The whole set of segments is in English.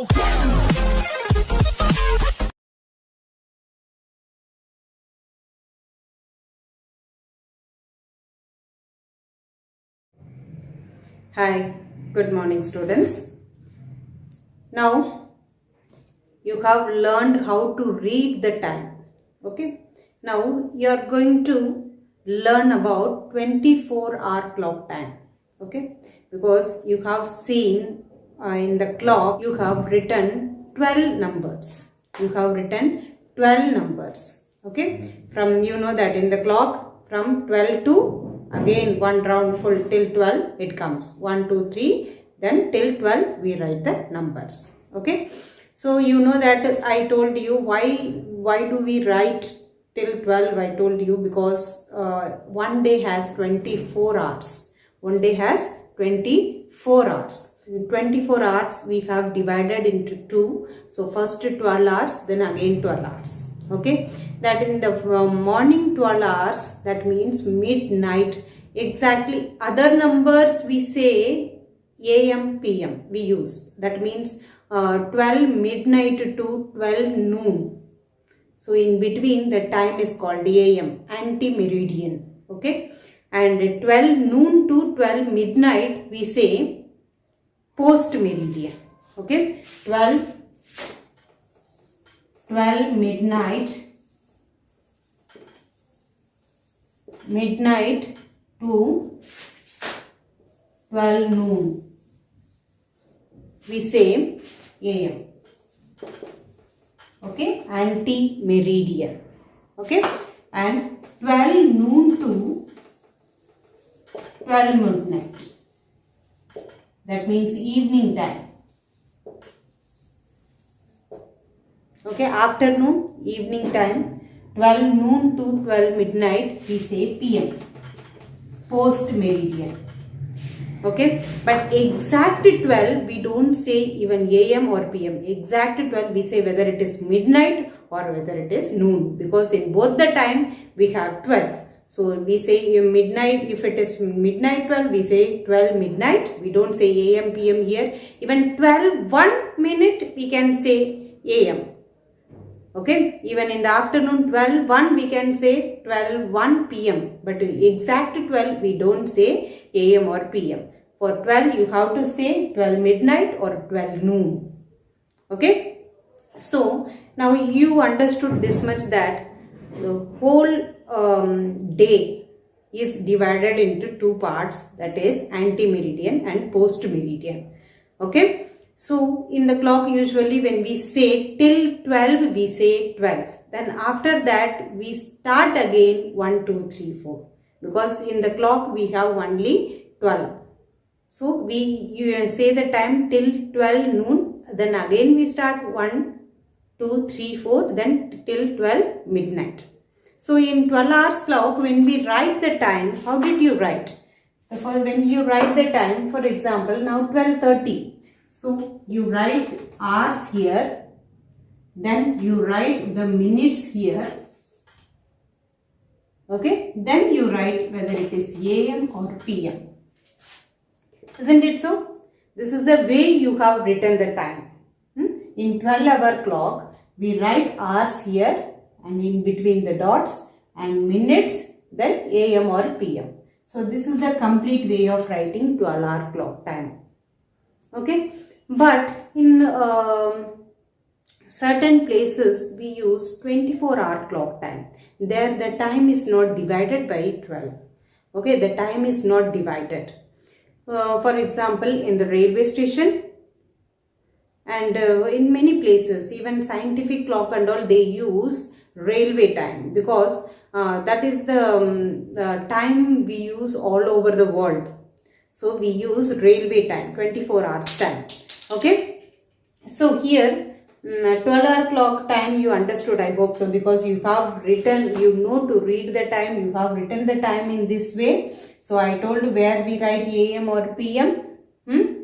go. Hi, good morning students. Now you have learned how to read the time. Okay. Now you are going to learn about 24-hour clock time. Okay. Because you have seen in the clock you have written 12 numbers. You have written 12 numbers. Okay. From you know that in the clock from 12 to again one round full till 12 it comes 1 2 3 then till 12 we write the numbers. Okay, so you know that I told you why do we write till 12. I told you because one day has 24 hours. One day has 24 hours. In 24 hours we have divided into two. So first 12 hours, then again 12 hours. Okay, that in the morning 12 hours, that means midnight. Exactly, other numbers we say AM PM we use. That means 12 midnight to 12 noon. So in between the time is called AM, ante-meridian. Okay, and 12 noon to 12 midnight we say post-meridian. Okay, 12 midnight to 12 noon we say AM. Okay, ante-meridian. Okay, and 12 noon to 12 midnight, that means evening time. Okay, afternoon, evening time, 12 noon to 12 midnight we say PM, post meridian. Okay, but exact 12 we don't say even AM or PM. Exact 12 we say whether it is midnight or whether it is noon, because in both the time we have 12. So we say midnight, if it is midnight 12 we say 12 midnight. We don't say AM PM here. Even 12 1 minute we can say AM. Okay, even in the afternoon 12 1 we can say 12 1 PM, but exact 12 we don't say AM or PM. For 12 you have to say 12 midnight or 12 noon. Okay, so now you understood this much, that the whole day is divided into two parts, that is ante-meridian and post-meridian. Okay, so in the clock usually when we say till 12 we say 12, then after that we start again 1 2 3 4, because in the clock we have only 12. So you say the time till 12 noon, then again we start 1 2 3 4, then till 12 midnight. So in 12 hours clock, when we write the time, how did you write? When you write the time, for example, now 12:30. So you write hours here, then you write the minutes here. Okay, then you write whether it is AM or PM. Isn't it so? This is the way you have written the time. In 12-hour clock, we write hours here and in between the dots, and minutes, then AM or PM. So this is the complete way of writing 12-hour clock time. Okay, but in certain places we use 24-hour clock time. There the time is not divided by 12. Okay, the time is not divided. For example, in the railway station and in many places, even scientific clock and all, they use railway time, because that is the time we use all over the world. So we use railway time, 24 hours time. Okay, so here 12-hour clock time you understood, I hope so, because you have written, you know to read the time, you have written the time in this way. So I told where we write AM or PM.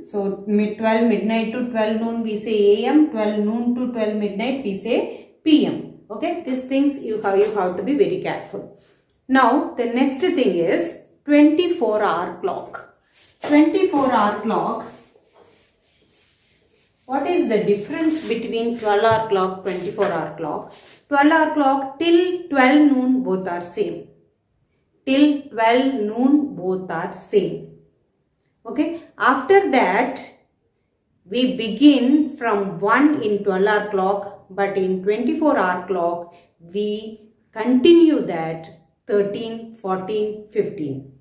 So 12 midnight to 12 noon we say AM, 12 noon to 12 midnight we say PM. Okay, these things you have to be very careful. Now the next thing is 24-hour clock. 24-hour clock What is the difference between 12-hour clock, 24-hour clock? 12-hour clock till 12 noon both are same. Till 12 noon both are same. Okay. After that, we begin from 1 in 12-hour clock, but in 24-hour clock, we continue that 13, 14, 15.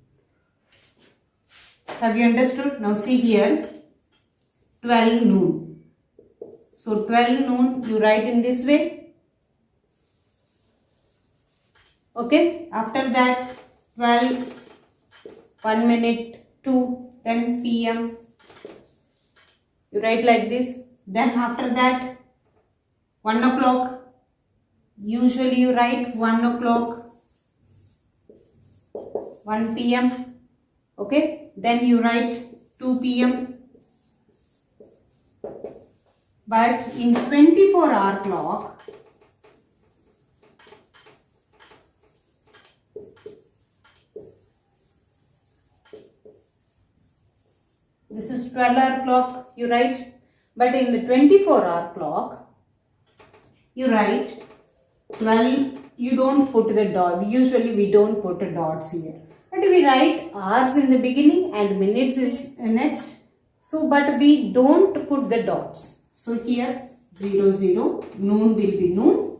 Have you understood? Now see here, 12 noon. So 12 noon you write in this way. Okay. After that, 12, 1 minute, 2, 10 p.m. You write like this. Then after that, 1 o'clock. Usually you write 1 o'clock, 1 p.m. Okay. Then you write 2 p.m. But in 24-hour clock, this is 12-hour clock you write, but in the 24-hour clock, you write 12, you don't put the dot, usually we don't put the dots here. But we write hours in the beginning and minutes in next. So, but we don't put the dots. So, here 00, noon will be noon.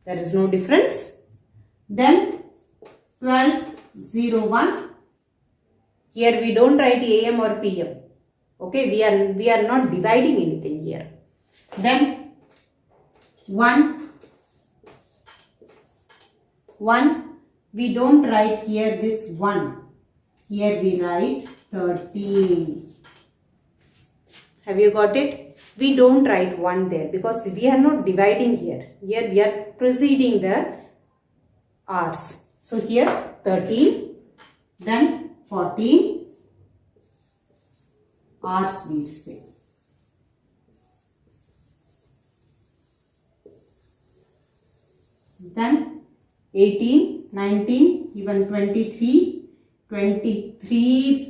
There is no difference. Then 12:01. Here we don't write AM or PM. Okay, we are not dividing anything here. Then 1, we don't write here this 1. Here we write 13. Have you got it? We don't write 1 there because we are not dividing here. Here we are proceeding the hours. So here 13, then 14 hours we say. Then 18, 19, even 23,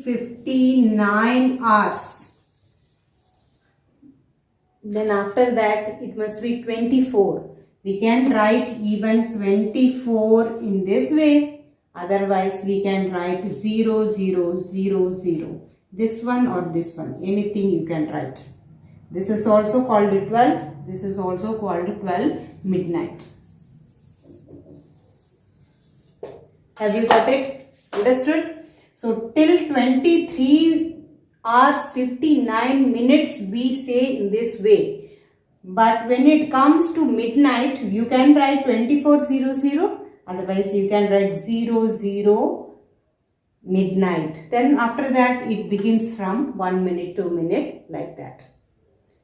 59 hours. Then after that it must be 24. We can write even 24 in this way. Otherwise we can write 0, 0, 0, 0. This one or this one. Anything you can write. This is also called 12. This is also called 12 midnight. Have you got it? Understood? So till 23 hours 59 minutes we say in this way. But when it comes to midnight, you can write 24:00. Otherwise you can write 00 midnight. Then after that it begins from 1 minute, 2 minute like that.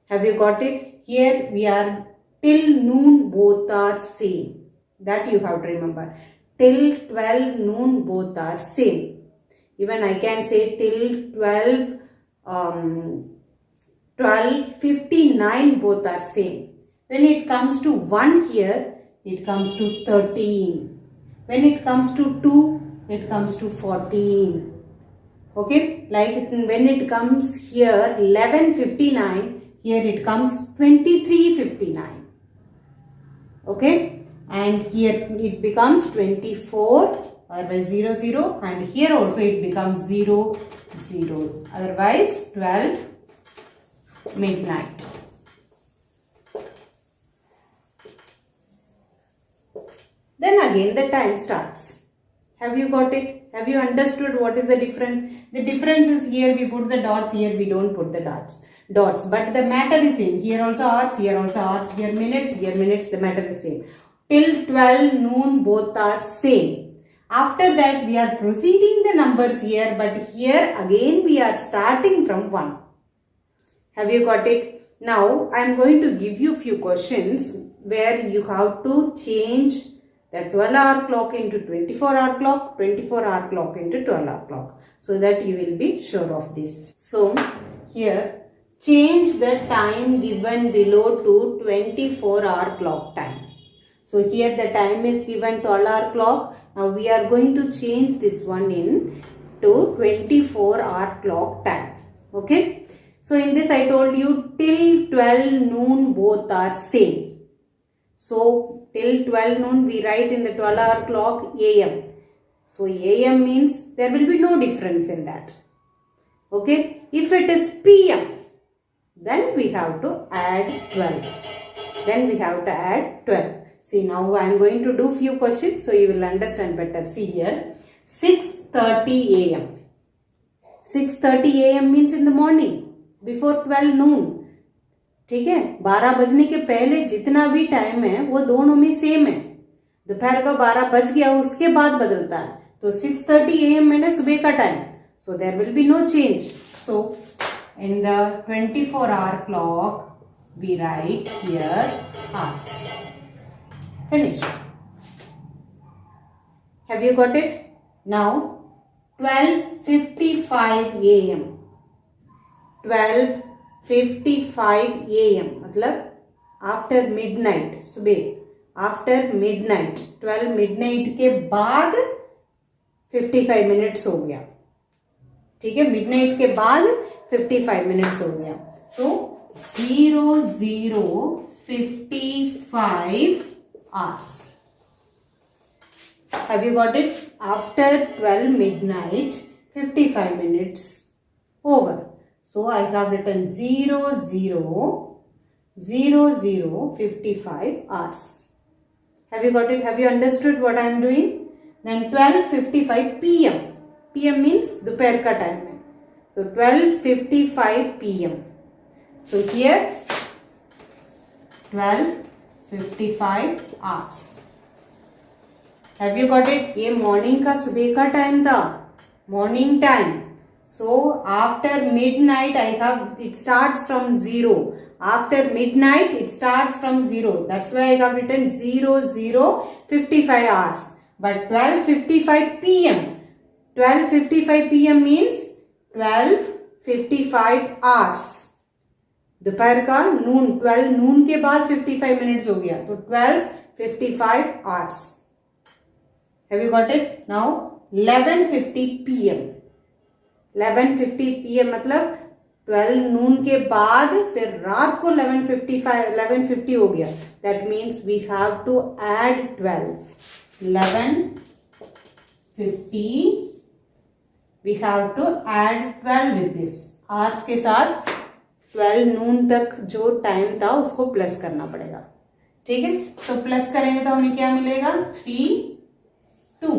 Have you got it? Here we are till noon both are same. That you have to remember. Till 12 noon both are same. Even I can say till 12:59 both are same. When it comes to 1 here, it comes to 13. When it comes to 2, it comes to 14. Okay, like when it comes here 11:59, here it comes 23:59. Okay. And here it becomes 24, otherwise 00, and here also it becomes 00, otherwise 12 midnight. Then again the time starts. Have you got it? Have you understood what is the difference? The difference is here we put the dots, here we don't put the dots. But the matter is same. Here also hours, here also hours, here minutes, the matter is same. Till 12 noon both are same. After that we are proceeding the numbers here, but here again we are starting from 1. Have you got it? Now I am going to give you few questions where you have to change the 12-hour clock into 24-hour clock, 24-hour clock into 12-hour clock, so that you will be sure of this. So here change the time given below to 24-hour clock time. So here the time is given 12-hour clock. Now we are going to change this one in to 24-hour clock time. Okay. So in this I told you till 12 noon both are same. So till 12 noon we write in the 12-hour clock AM. So AM means there will be no difference in that. Okay. If it is PM, then we have to add 12. Then we have to add 12. See, now I am going to do few questions so you will understand better. See here, 6:30 AM. 6:30 AM means in the morning, before 12 noon. ठीक है, 12 बजने के पहले जितना भी time है वो दोनों में सेम है. दोपहर का 12 बज गया उसके बाद बदलता है. तो 6:30 AM मैंने सुबह का time. So there will be no change. So in the 24-hour clock we write here hours. Finished. Have you got it? Now 12:55 AM. 12:55 AM मतलब आफ्टर मिडनाइट. सुबह आफ्टर मिडनाइट, 12 मिडनाइट के बाद 55 मिनट्स हो गया. ठीक है, मिडनाइट के बाद 55 मिनट्स हो गया. तो 00:55 hours. Have you got it? After 12 midnight, 55 minutes over. So I have written 00:55 hours. Have you got it? Have you understood what I am doing? Then 12:55 PM. PM means दोपहर का time है. So 12:55 PM. So here 12:55 hours. Have you got it? ये morning का सुबह का time था, morning time. So after midnight I have, it starts from 0. After midnight it starts from 0. That's why I have written 00:55 hours. But 12:55 PM. 12:55 PM means 12:55 hours. दोपहर का नून, 12 नून के बाद 55 minutes हो गया. तो 12:55 hours. Have you got it? Now 11:50 PM. 11:50 PM मतलब 12 नून के बाद फिर रात को 11:50 हो गया. That means we have to add 12. 11:50 we have to add 12 with this. hours के साथ 12 नून तक जो टाइम था उसको प्लस करना पड़ेगा. ठीक है, तो प्लस करेंगे तो हमें क्या मिलेगा? 3 2.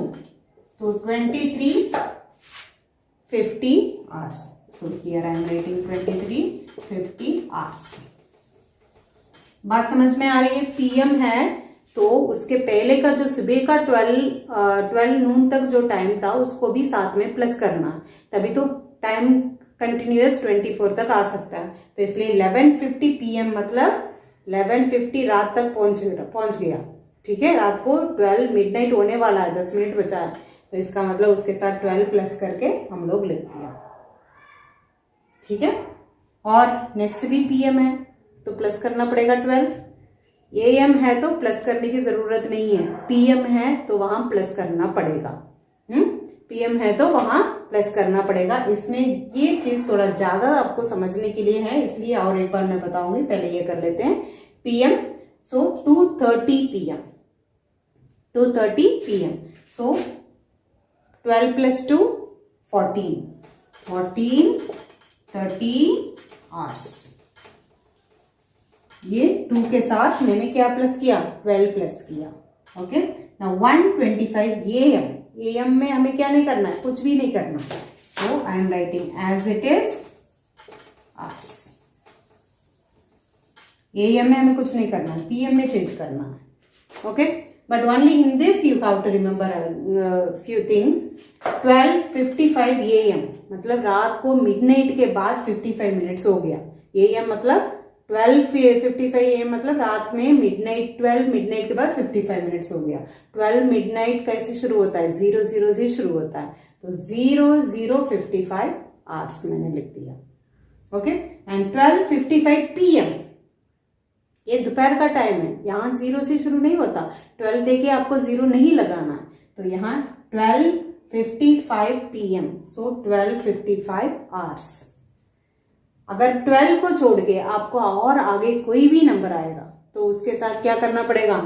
So 23:50 hours. So here I am writing 23:50 hours. बात समझ में आ रही है? PM है तो उसके पहले का जो सुबह का 12 नून तक जो टाइम था उसको भी साथ में प्लस करना, तभी तो टाइम कंटिन्यूअस 24 तक आ सकता है. तो इसलिए 11:50 PM मतलब 11:50 रात तक पहुंच गया. ठीक है, रात को 12 मिडनाइट होने वाला है, 10 मिनट बचा है. तो इसका मतलब उसके साथ 12 प्लस करके हम लोग लिख दिया. ठीक है, और नेक्स्ट भी PM है तो प्लस करना पड़ेगा 12. AM है तो प्लस करने की जरूरत नहीं है. PM है तो वहां प्लस करना पड़ेगा. PM है तो वहां प्लस करना पड़ेगा. इसमें ये चीज थोड़ा ज्यादा आपको समझने के लिए है, इसलिए और एक बार मैं बताऊंगी. पहले ये कर लेते हैं. PM, so 2:30 PM. 2:30 PM. So 12 plus 2 14. 30 hours. ये 2 के साथ मैंने क्या प्लस किया? 12 प्लस किया. Okay, now 1:25 AM. AM में हमें क्या नहीं करना है? कुछ भी नहीं करना. So I am writing as it is hours. AM में हमें कुछ नहीं करना है, PM में चेंज करना है. Okay, but only in this you have to remember few things. 12:55 AM मतलब रात को मिडनाइट के बाद 55 मिनट्स हो गया. AM मतलब 12:55 AM मतलब रात में मिडनाइट, 12 मिडनाइट के बाद 55 मिनट्स हो गया. 12 मिडनाइट कैसे शुरू होता है? 00 से शुरू होता है. तो 00:55 आवर्स मैंने लिख दिया. ओके, एंड 12:55 PM ये दोपहर का टाइम है. यहाँ 0 से शुरू नहीं होता. 12 देके आपको 0 नहीं लगाना है. तो यहाँ 12:55 PM. सो 12:55 आवर्स. अगर 12 को छोड़ के आपको और आगे कोई भी नंबर आएगा तो उसके साथ क्या करना पड़ेगा,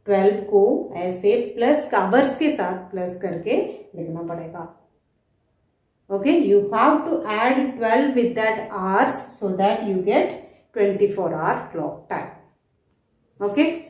12 को ऐसे प्लस आवर्स के साथ प्लस करके लिखना पड़ेगा. Okay, you have to add 12 with that hours so that you get 24 hour clock time. Okay.